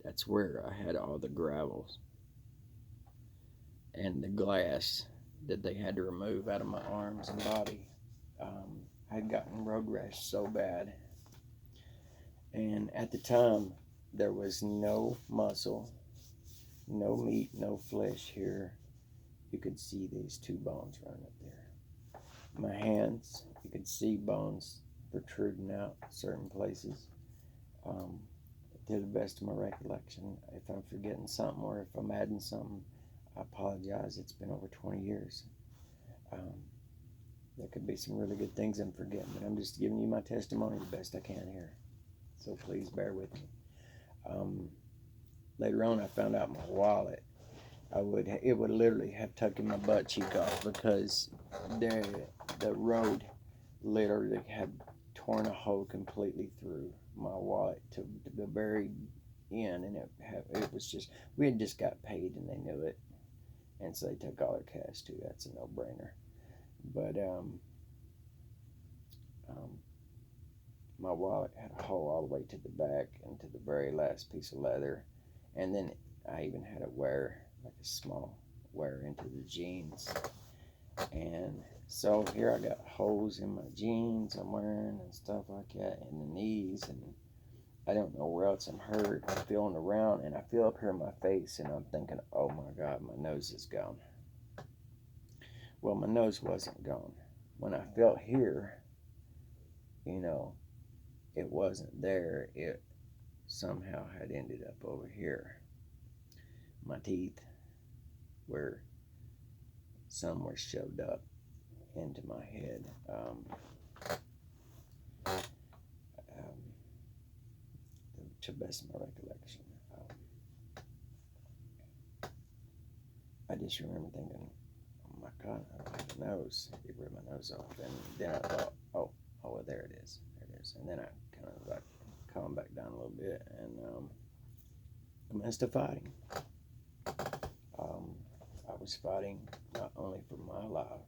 That's where I had all the gravels and the glass that they had to remove out of my arms and body. I had gotten road rash so bad. And at the time, there was no muscle, no meat, no flesh here. You could see these two bones running up there. My hands, you could see bones protruding out certain places. Um, to the best of my recollection, if I'm forgetting something or if I'm adding something, I apologize. It's been over 20 years. Um, there could be some really good things I'm forgetting, but I'm just giving you my testimony the best I can here. So please bear with me. Later on, I found out my wallet. It would literally have tucked my butt cheek off because the road literally had torn a hole completely through my wallet to the very end, and it was just, we had just got paid and they knew it, and so they took all their cash too. That's a no-brainer. But my wallet had a hole all the way to the back and to the very last piece of leather, and then I even had a wear, like a small wear into the jeans. And so here I got holes in my jeans I'm wearing and stuff like that, in the knees, and I don't know where else I'm hurt. I'm feeling around, and I feel up here in my face, and I'm thinking, oh my God, my nose is gone. Well, my nose wasn't gone. When I felt here, it wasn't there. It somehow had ended up over here. My teeth were, some were shoved up into my head. To the best of my recollection. I just remember thinking, oh my God, I don't have a nose. It ripped my nose off. And then I thought, oh, well, there it is. There it is. And then I kind of like calmed back down a little bit and commenced to fighting. I was fighting not only for my life,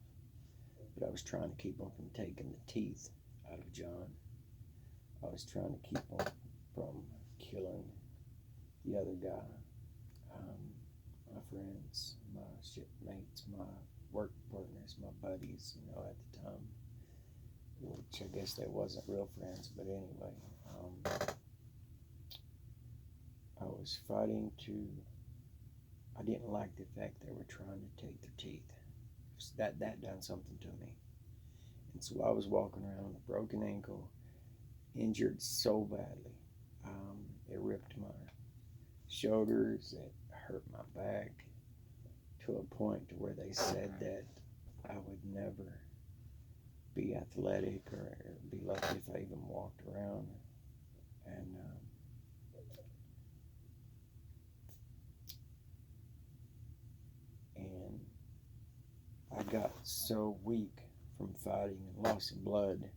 but I was trying to keep them from taking the teeth out of John. I was trying to keep them from killing the other guy. My friends, my shipmates, my work partners, my buddies, at the time, which I guess they wasn't real friends, but anyway, I was fighting I didn't like the fact they were trying to take their teeth. That done something to me. And so I was walking around with a broken ankle, injured so badly. It ripped my shoulders, it hurt my back to a point to where they said that I would never be athletic or be lucky if I even walked around. And I got so weak from fighting and loss of blood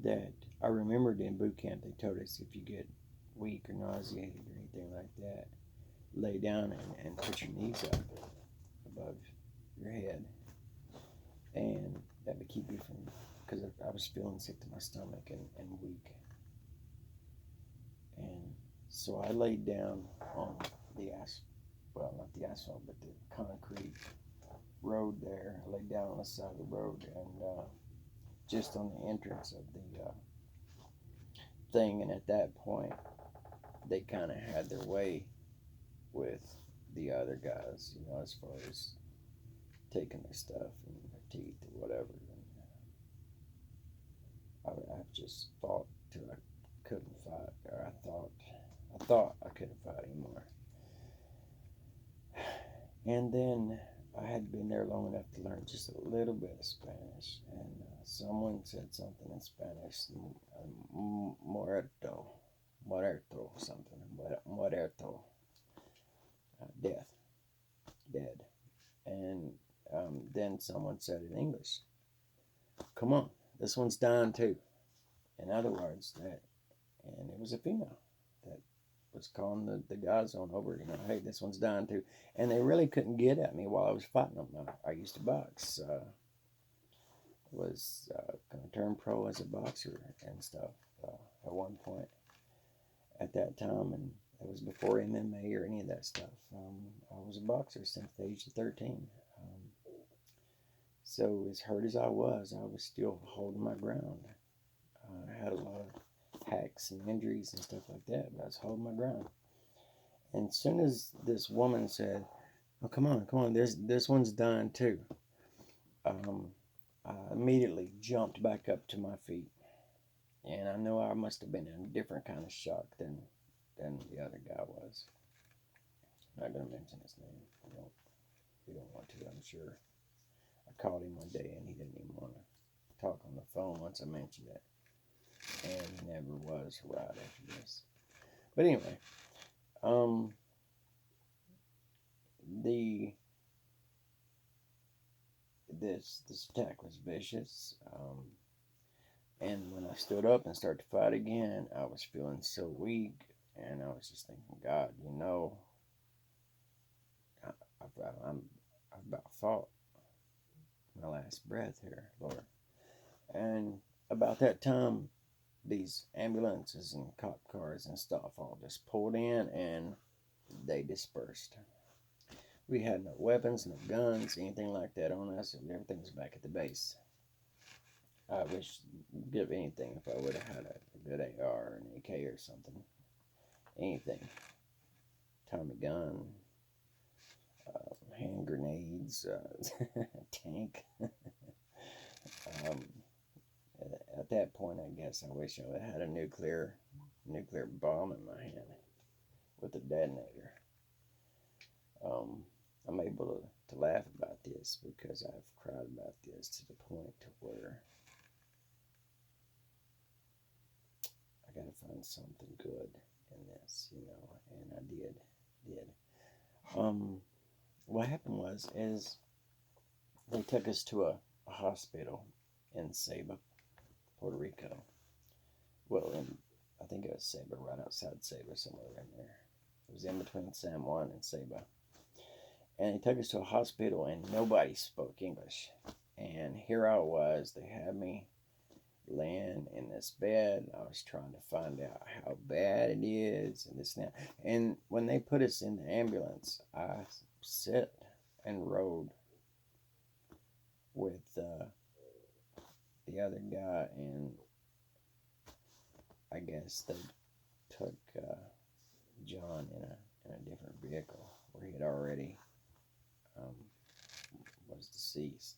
that I remembered in boot camp they told us if you get weak or nauseated or anything like that, lay down and put your knees up above your head, and that would keep you from, because I was feeling sick to my stomach and weak. And so I laid down on the not the asphalt, but the concrete road there. I laid down on the side of the road and just on the entrance of the thing, and at that point they kind of had their way with the other guys, as far as taking their stuff and their teeth or whatever. And I just fought till I couldn't fight, or I thought I couldn't fight anymore. And then I had been there long enough to learn just a little bit of Spanish, and someone said something in Spanish, muerto, something, muerto, death, dead. And then someone said in English, come on, this one's dying too. In other words, and it was a female that was calling the guys on over, hey, this one's dying too. And they really couldn't get at me while I was fighting them. I used to box, was going to turn pro as a boxer and stuff at one point at that time. And That was before MMA or any of that stuff. I was a boxer since the age of 13. So as hurt as I was still holding my ground. I had a lot of hacks and injuries and stuff like that, but I was holding my ground. And as soon as this woman said, "Oh, come on, this one's done too," I immediately jumped back up to my feet, and I know I must have been in a different kind of shock than the other guy was. I'm not gonna mention his name. You don't want to, I'm sure. I called him one day, and he didn't even want to talk on the phone once I mentioned it, and he never was right after this. But anyway, this attack was vicious. And when I stood up and started to fight again, I was feeling so weak, and I was just thinking, God, I've about fought my last breath here, Lord. And about that time, these ambulances and cop cars and stuff all just pulled in, and they dispersed. We had no weapons, no guns, anything like that on us. Everything was back at the base. I wish, give anything if I would have had a good AR, an AK or something. Anything. Tommy gun, hand grenades, tank. At that point, I guess I wish I would have had a nuclear bomb in my hand with a detonator. I'm able to laugh about this because I've cried about this to the point to where I got to find something good in this, and I did. What happened is they took us to a hospital in Selah, Puerto Rico. Well, I think it was Selah, right outside Selah, somewhere in there. It was in between San Juan and Selah. And they took us to a hospital, and nobody spoke English. And here I was, they had me laying in this bed. I was trying to find out how bad it is, and this and that. And when they put us in the ambulance, I sat and rode with the other guy, and I guess they took John in a different vehicle where he had already was deceased.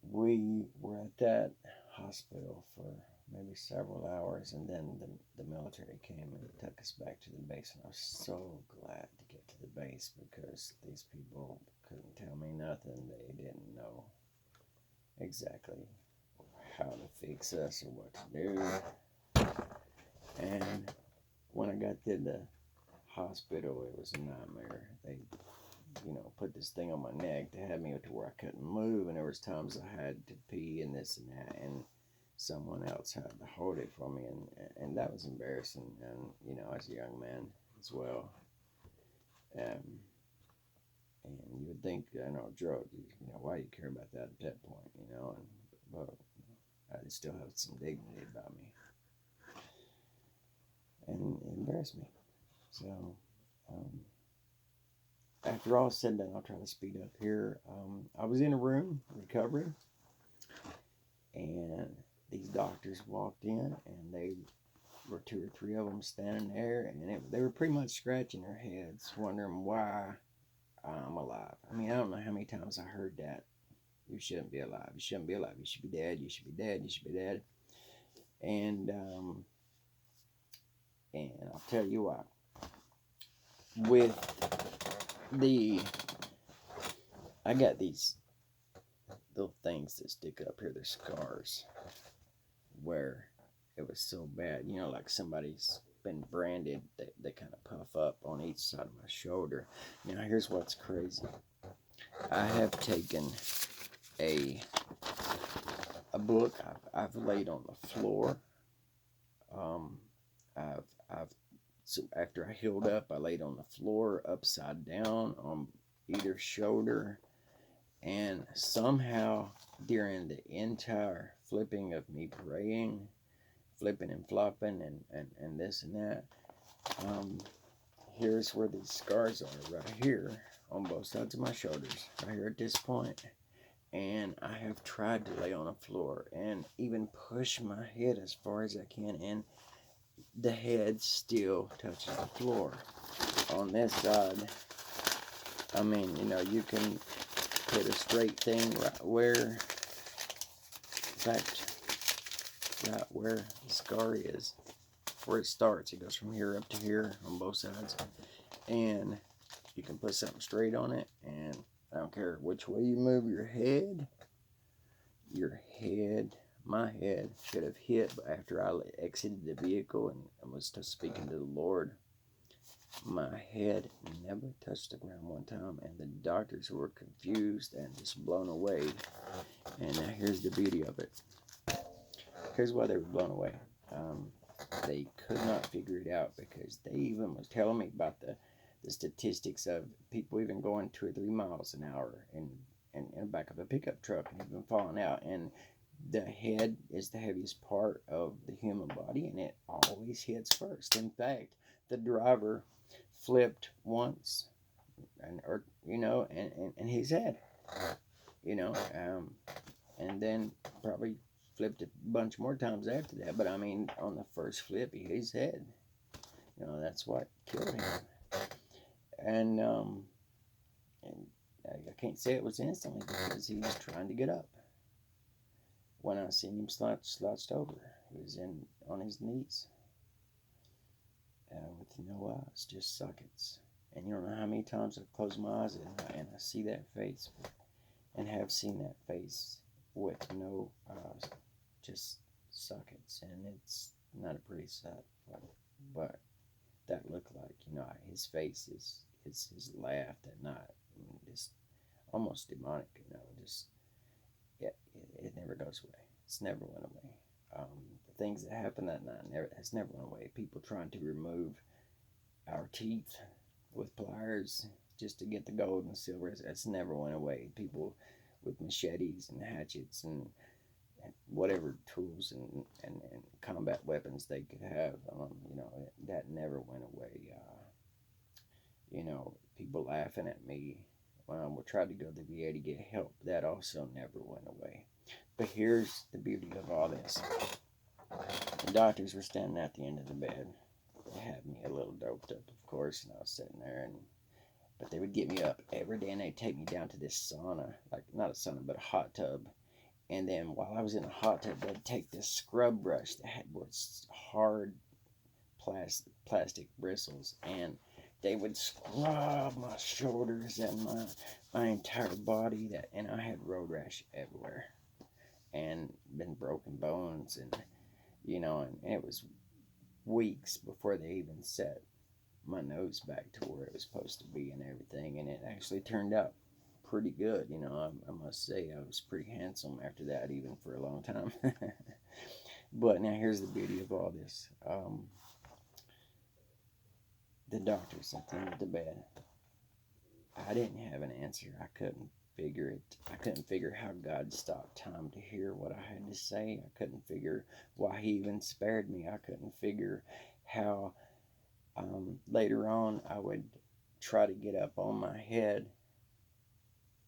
We were at that hospital for maybe several hours, and then the military came and took us back to the base, and I was so glad to get to the base because these people couldn't tell me nothing. They didn't know exactly how to fix us or what to do. And when I got to the hospital, it was a nightmare. They put this thing on my neck to have me to where I couldn't move, and there was times I had to pee and this and that, and someone else had to hold it for me, and that was embarrassing. And as a young man as well, and you would think, drugs, why do you care about that at that point, but I still have some dignity about me, and it embarrassed me. So after all said and done, I'll try to speed up here. I was in a room recovering, and these doctors walked in, and they were 2 or 3 of them standing there, and they were pretty much scratching their heads, wondering why I'm alive. I mean, I don't know how many times I heard that. You shouldn't be alive. You shouldn't be alive. You should be dead. You should be dead. You should be dead. And I'll tell you what. I got these little things that stick up here. They're scars where it was so bad. Like somebody's been branded. They kind of puff up on each side of my shoulder. Now, here's what's crazy. I have taken a book. I've laid on the floor. So after I healed up, I laid on the floor upside down on either shoulder, And somehow, during the entire flipping of me praying, flipping and flopping and this and that, um, here's where these scars are, right here on both sides of my shoulders, right here at this point. And I have tried to lay on the floor and even push my head as far as I can, and the head still touches the floor. On this side, I mean, you can put a straight thing right where, in fact, right where the scar is, where it starts. It goes from here up to here on both sides. And you can put something straight on it, and I don't care which way you move your head, my head should have hit, but after I exited the vehicle and was speaking to the Lord, my head never touched the ground one time, and the doctors were confused and just blown away. And now here's the beauty of it. Here's why they were blown away. They could not figure it out, because they even was telling me about the statistics of people even going 2 or 3 miles an hour in the back of a pickup truck and even falling out. And the head is the heaviest part of the human body, and it always hits first. In fact, the driver flipped once, and his head, and then probably flipped a bunch more times after that. But I mean, on the first flip, he hit his head. That's what killed him. And I can't say it was instantly, because he was trying to get up. When I seen him slouched over, he was on his knees, with no eyes, just sockets. And you don't know how many times I've closed my eyes and I see that face, and have seen that face with no eyes, just sockets. And it's not a pretty sight, but that looked like, his face is his laugh that night, just almost demonic, just it never goes away. It's never went away. The things that happened that night has never went away. People trying to remove our teeth with pliers just to get the gold and silver, that's never went away. People with machetes and hatchets and whatever tools and combat weapons they could have, that never went away. People laughing at me when I tried to go to the VA to get help, that also never went away. But here's the beauty of all this. The doctors were standing at the end of the bed. They had me a little doped up, of course, and I was sitting there, but they would get me up every day, and they'd take me down to this sauna, like not a sauna, but a hot tub. And then while I was in the hot tub, they'd take this scrub brush that had hard plastic bristles, and they would scrub my shoulders and my entire body, and I had road rash everywhere, and been broken bones, and it was weeks before they even set my nose back to where it was supposed to be and everything. And it actually turned out pretty good. I must say I was pretty handsome after that, even for a long time. But now here's the beauty of all this. The doctors at the end of the bed, I didn't have an answer. I couldn't figure it. I couldn't figure how God stopped time to hear what I had to say. I couldn't figure why he even spared me. I couldn't figure how later on I would try to get up on my head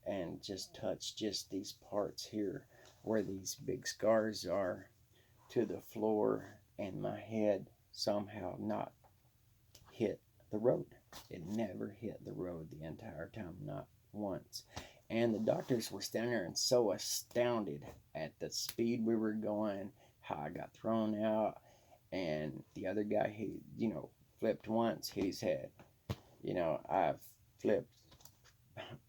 and just touch just these parts here where these big scars are to the floor, and my head somehow not hit the road. It never hit the road the entire time, not once. And the doctors were standing there and so astounded at the speed we were going, how I got thrown out, and the other guy, he, flipped once, hit his head. I've flipped,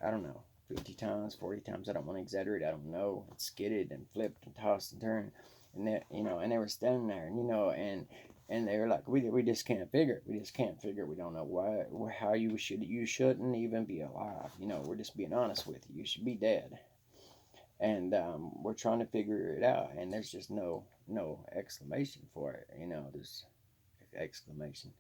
I don't know, 50 times, 40 times, I don't want to exaggerate, I don't know, and skidded and flipped and tossed and turned, and that, and they were standing there, and they were like, we just can't figure it. We just can't figure it. We don't know why, how you shouldn't even be alive. We're just being honest with you. You should be dead. And we're trying to figure it out. And there's just no exclamation for it. There's exclamation.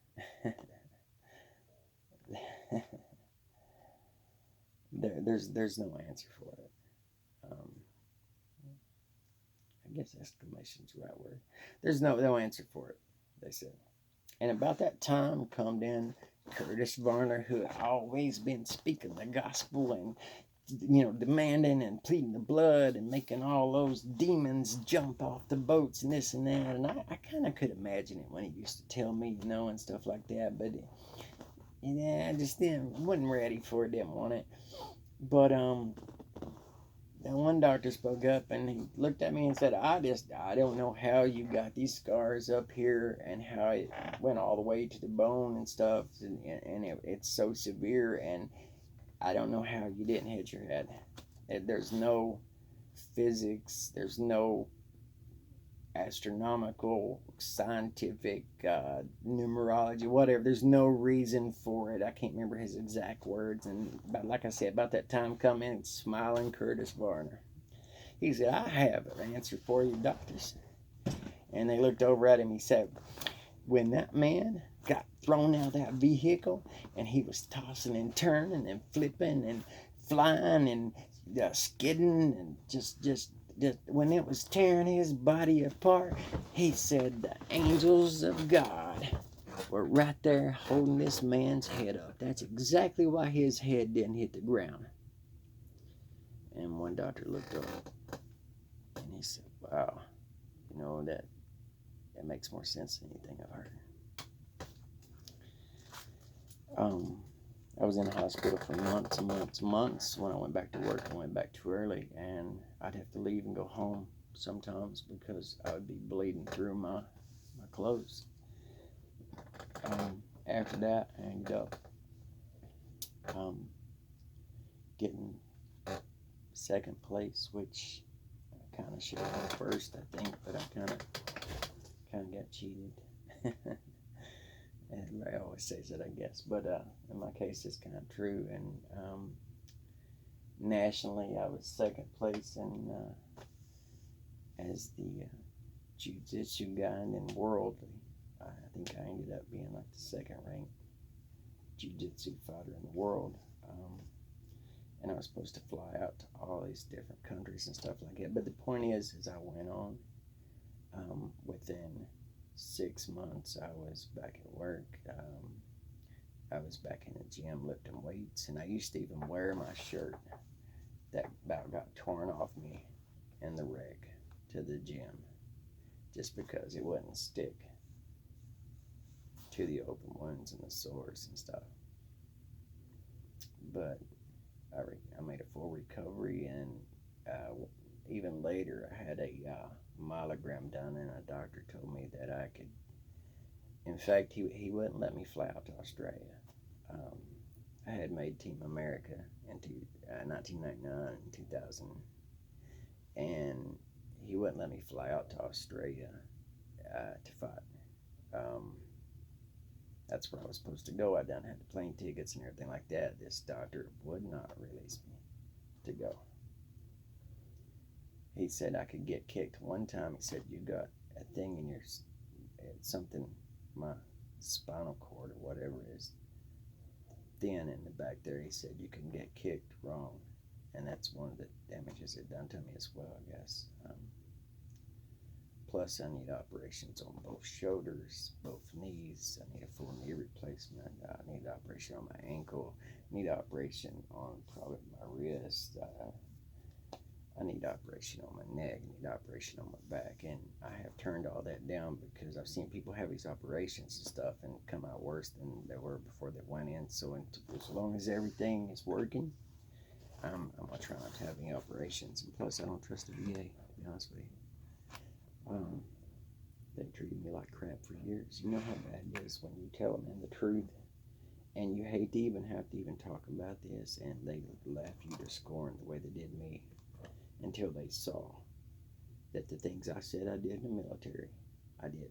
There's no answer for it. Um, I guess exclamation's the right word. There's no answer for it, they said. And about that time come in Curtis Varner, who had always been speaking the gospel and demanding and pleading the blood and making all those demons jump off the boats and this and that. And I kind of could imagine it when he used to tell me, and stuff like that. But I just wasn't ready for it, didn't want it. But then one doctor spoke up and he looked at me and said, I don't know how you got these scars up here and how it went all the way to the bone and stuff. And it's so severe. And I don't know how you didn't hit your head. There's no physics, there's no astronomical, scientific, numerology, whatever. There's no reason for it. I can't remember his exact words. And like I said, about that time come in, smiling Curtis Varner. He said, I have an answer for you, doctors. And they looked over at him. He said, when that man got thrown out of that vehicle and he was tossing and turning and flipping and flying and skidding and just when it was tearing his body apart, he said the angels of God were right there holding this man's head up. That's exactly why his head didn't hit the ground. And one doctor looked up and he said, wow, that makes more sense than anything I've heard. I was in the hospital for months and months and months. When I went back to work, I went back too early, and I'd have to leave and go home sometimes because I would be bleeding through my clothes. After that, I ended up getting second place, which I kind of should have won first, I think, but I kind of got cheated. Everybody always says that, I guess, but in my case, it's kind of true. And nationally, I was second place, and as the jiu-jitsu guy, and then worldly, I think I ended up being like the second-ranked jiu-jitsu fighter in the world. And I was supposed to fly out to all these different countries and stuff like that. But the point is I went on. Within 6 months, I was back at work. I was back in the gym lifting weights, and I used to even wear my shirt that about got torn off me in the wreck to the gym, just because it wouldn't stick to the open wounds and the sores and stuff. But I made a full recovery, and even later I had a myelogram done, and a doctor told me that I could. In fact, he wouldn't let me fly out to Australia. I had made Team America in 1999 and 2000, and he wouldn't let me fly out to Australia to fight. That's where I was supposed to go. I done had the plane tickets and everything like that. This doctor would not release me to go. He said I could get kicked one time. He said, you got a thing in your, something, my spinal cord or whatever is thin in the back there. He said you can get kicked wrong. And that's one of the damages it done to me as well, I guess. Plus, I need operations on both shoulders, both knees. I need a full knee replacement. I need an operation on my ankle. I need an operation on probably my wrist. I need operation on my neck. I need operation on my back. And I have turned all that down because I've seen people have these operations and stuff and come out worse than they were before they went in. So as long as everything is working, I'm going to try not to have any operations. And plus, I don't trust the VA, to be honest with you. They treated me like crap for years. You know how bad it is when you tell them the truth, and you hate to even have to even talk about this, and they laugh you to scorn the way they did me, until they saw that the things I said I did in the military, I did.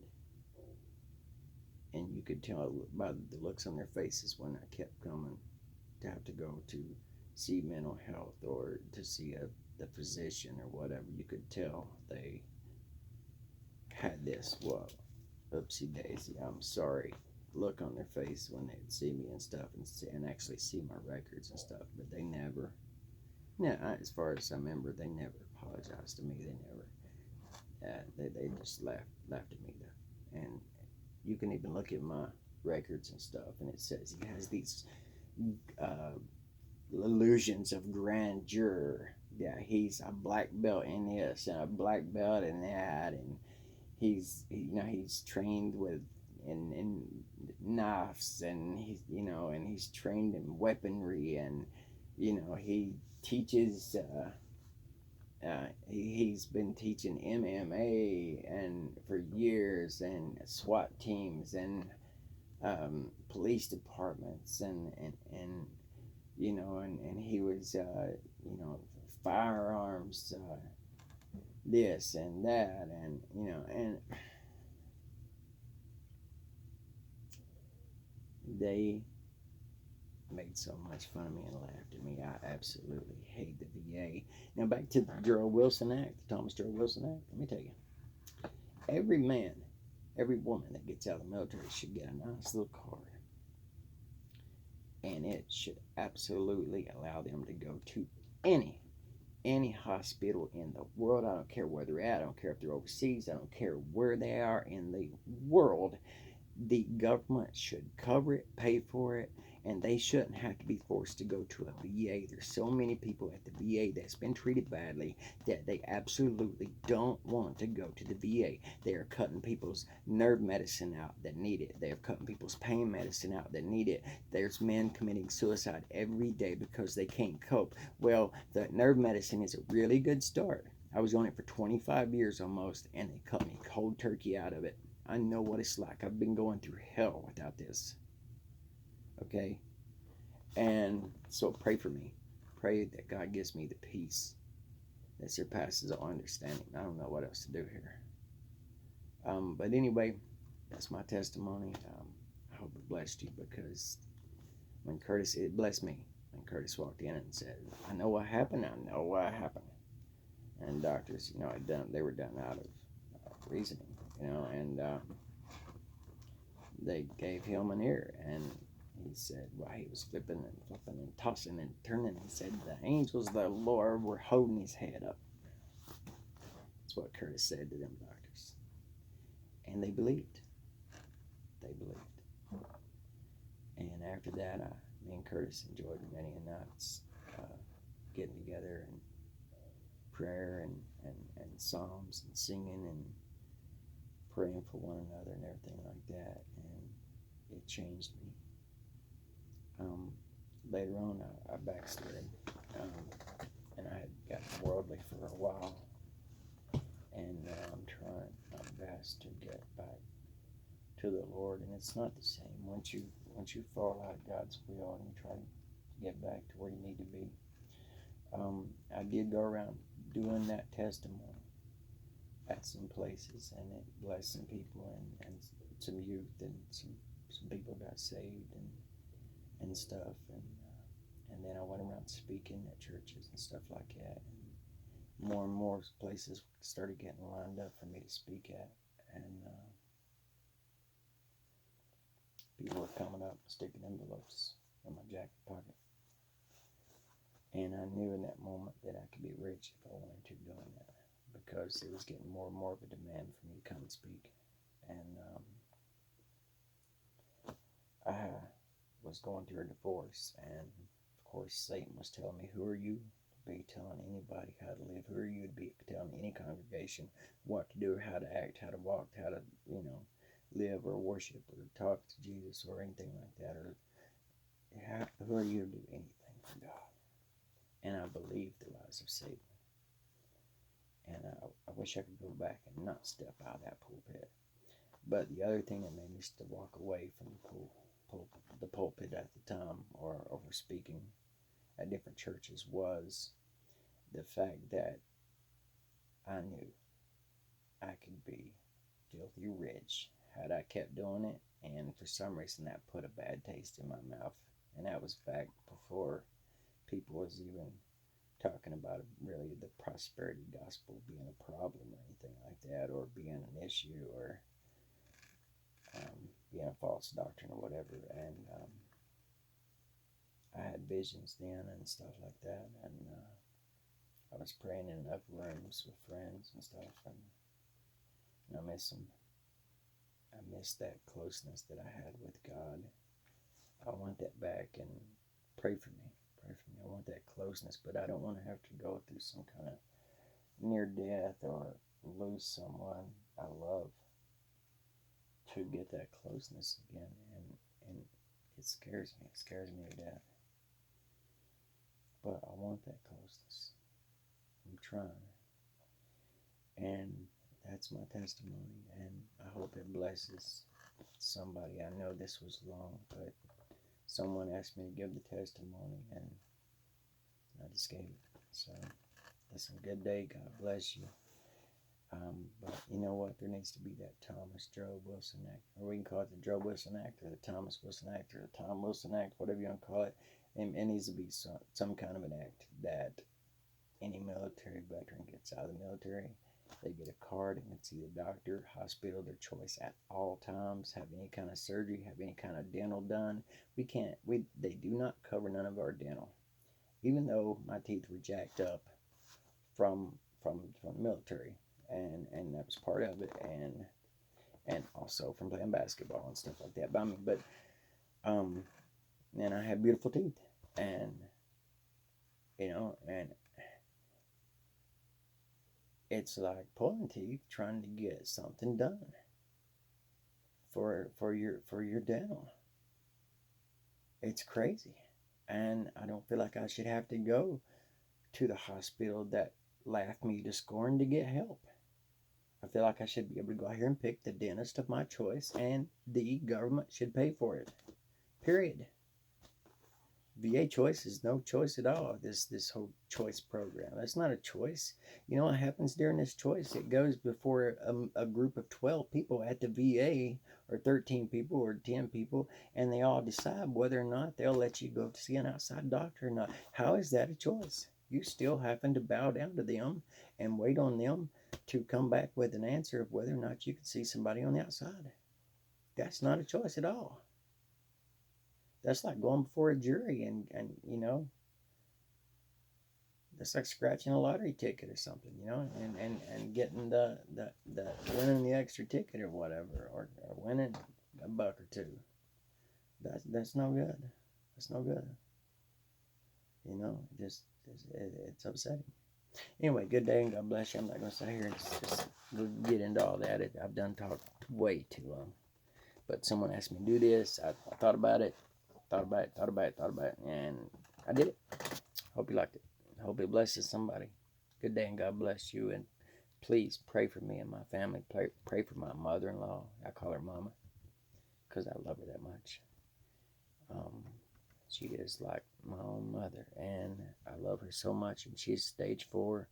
And you could tell by the looks on their faces when I kept coming to have to go to see mental health or to see the physician or whatever. You could tell they had this, well, oopsie daisy, I'm sorry, look on their face when they'd see me and stuff, and actually see my records and stuff. But they never, as far as I remember, they never apologized to me. They never, they just laughed at me though. And you can even look at my records and stuff, and it says he has these uh, illusions of grandeur. Yeah, he's a black belt in this and a black belt in that, and he's trained with in knives, and he's trained in weaponry, and he teaches. He's been teaching MMA and for years, and SWAT teams, and police departments, and he was firearms, this and that, and they made so much fun of me and laughed at me. I absolutely hate the VA. Now back to the Gerald Wilson Act, the Thomas Gerald Wilson Act. Let me tell you, every man, every woman that gets out of the military should get a nice little card, and it should absolutely allow them to go to any hospital in the world. I don't care where they're at. I don't care if they're overseas. I don't care where they are in the world. The government should cover it, pay for it, and they shouldn't have to be forced to go to a VA. There's so many people at the VA that's been treated badly that they absolutely don't want to go to the VA. They are cutting people's nerve medicine out that need it. They are cutting people's pain medicine out that need it. There's men committing suicide every day because they can't cope. Well, the nerve medicine is a really good start. I was on it for 25 years almost, and they cut me cold turkey out of it. I know what it's like. I've been going through hell without this. Okay? And so pray for me. Pray that God gives me the peace that surpasses all understanding. I don't know what else to do here. But anyway, that's my testimony. I hope it blessed you, because it blessed me when Curtis walked in and said, I know what happened. I know what happened. And doctors, they were done out of reasoning. And they gave him an ear, and he said, well, he was flipping and tossing and turning. He said, the angels of the Lord were holding his head up. That's what Curtis said to them doctors. And they believed. They believed. And after that, me and Curtis enjoyed many nights getting together and prayer and psalms and singing and praying for one another and everything like that, and it changed me. Later on, I backslid, and I had gotten worldly for a while, and now I'm trying my best to get back to the Lord, and it's not the same. Once you fall out of God's will and you try to get back to where you need to be. I did go around doing that testimony at some places, and it blessed some people, and some youth, and some people got saved and stuff, and then I went around speaking at churches and stuff like that, and more places started getting lined up for me to speak at, and people were coming up and sticking envelopes in my jacket pocket, and I knew in that moment that I could be rich if I wanted to doing that, because it was getting more and more of a demand for me to come and speak. And I was going through a divorce, and of course Satan was telling me, who are you to be telling anybody how to live? Who are you to be telling any congregation what to do, how to act, how to walk, how to live or worship or talk to Jesus or anything like that? Or who are you to do anything for God? And I believed the lies of Satan. And I wish I could go back and not step out of that pulpit. But the other thing that made me to walk away from the pulpit at the time, or over speaking at different churches, was the fact that I knew I could be filthy rich had I kept doing it. And for some reason that put a bad taste in my mouth. And that was back before people was even talking about really the prosperity gospel being a problem or anything like that, or being an issue, or being a false doctrine or whatever. And I had visions then and stuff like that. And I was praying in upper rooms with friends and stuff. And I miss them. I miss that closeness that I had with God. I want that back, and pray for me. Pray for me. I want that closeness, but I don't want to have to go through some kind of near death or lose someone I love to get that closeness again. And it scares me. It scares me to death. But I want that closeness. I'm trying. And that's my testimony, and I hope it blesses somebody. I know this was long, but someone asked me to give the testimony, and I just gave it. So, listen, good day. God bless you. But you know what? There needs to be that Thomas Job Wilson Act, or we can call it the Job Wilson Act, or the Thomas Wilson Act, or the Tom Wilson Act, whatever you want to call it. And it needs to be some kind of an act that any military veteran gets out of the military. They get a card and can see the doctor, hospital, their choice at all times, have any kind of surgery, have any kind of dental done. They do not cover none of our dental. Even though my teeth were jacked up from the military, and that was part of it, and also from playing basketball and stuff like that. But and I had beautiful teeth, and and it's like pulling teeth trying to get something done for your dental. It's crazy. And I don't feel like I should have to go to the hospital that laughed me to scorn to get help. I feel like I should be able to go out here and pick the dentist of my choice, and the government should pay for it. Period. VA choice is no choice at all. This whole choice program, that's not a choice. You know what happens during this choice? It goes before a group of 12 people at the VA, or 13 people, or 10 people, and they all decide whether or not they'll let you go to see an outside doctor or not. How is that a choice? You still having to bow down to them and wait on them to come back with an answer of whether or not you can see somebody on the outside. That's not a choice at all. That's like going before a jury, and that's like scratching a lottery ticket or something, and getting the winning the extra ticket or whatever, or winning a buck or two. That's no good. That's no good. It's upsetting. Anyway, good day and God bless you. I'm not going to sit here and just get into all that. I've done talked way too long. But someone asked me to do this. I thought about it, and I did it. Hope you liked it. Hope it blesses somebody. Good day and God bless you. And please pray for me and my family. Pray for my mother-in-law. I call her Mama because I love her that much. She is like my own mother, and I love her so much. And she's stage 4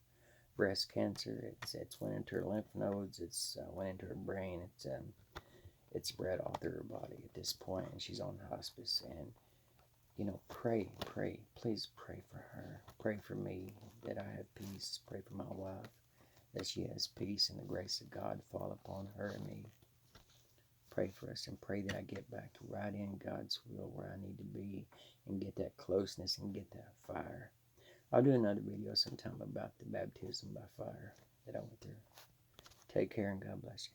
breast cancer. It's went into her lymph nodes. It's went into her brain. It's spread all through her body at this point, and she's on hospice. And pray, please pray for her. Pray for me that I have peace. Pray for my wife that she has peace, and the grace of God fall upon her and me. Pray for us, and pray that I get back right in God's will where I need to be, and get that closeness and get that fire. I'll do another video sometime about the baptism by fire that I went through. Take care and God bless you.